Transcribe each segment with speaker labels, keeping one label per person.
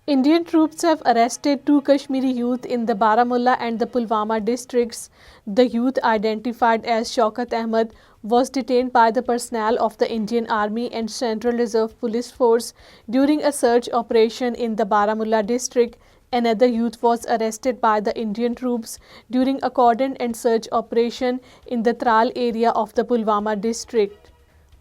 Speaker 1: Indian troops have arrested two Kashmiri youth in the Baramulla and the Pulwama districts. The youth, identified as Shaukat Ahmed, was detained by the personnel of the Indian Army and Central Reserve Police Force during a search operation in the Baramulla district. Another youth was arrested by the Indian troops during a cordon and search operation in the Tral area of the Pulwama district.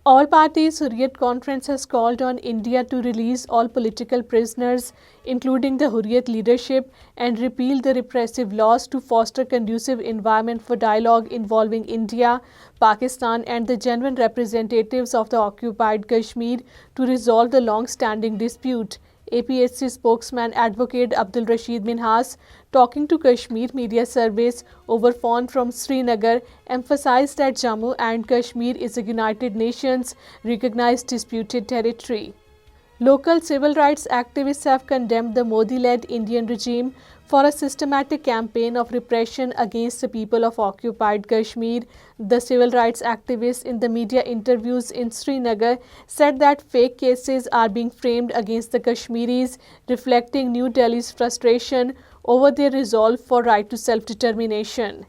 Speaker 1: All parties Hurriyat Conference has called on India to release all political prisoners, including the Hurriyat leadership, and repeal the repressive laws to foster conducive environment for dialogue involving India, Pakistan, and the genuine representatives of the occupied Kashmir to resolve the long-standing dispute. APHC spokesman Advocate Abdul Rashid Minhas, talking to Kashmir Media Service over phone from Srinagar, emphasized that Jammu and Kashmir is a United Nations recognized disputed territory. Local civil rights activists have condemned the Modi-led Indian regime for a systematic campaign of repression against the people of occupied Kashmir. The civil rights activists in the media interviews in Srinagar said that fake cases are being framed against the Kashmiris, reflecting New Delhi's frustration over their resolve for right to self-determination.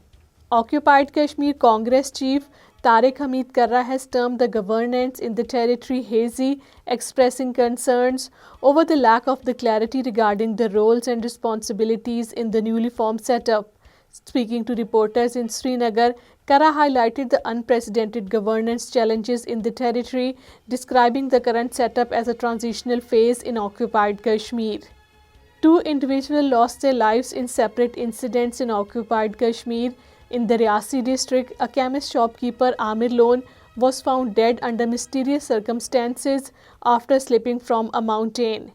Speaker 1: Occupied Kashmir Congress Chief Tariq Hamid Karra has termed the governance in the territory hazy, expressing concerns over the lack of the clarity regarding the roles and responsibilities in the newly formed setup. Speaking to reporters in Srinagar, Karra highlighted the unprecedented governance challenges in the territory, describing the current setup as a transitional phase in occupied Kashmir. Two individuals lost their lives in separate incidents in occupied Kashmir. In the Riasi district, a chemist shopkeeper Amir Lone was found dead under mysterious circumstances after slipping from a mountain.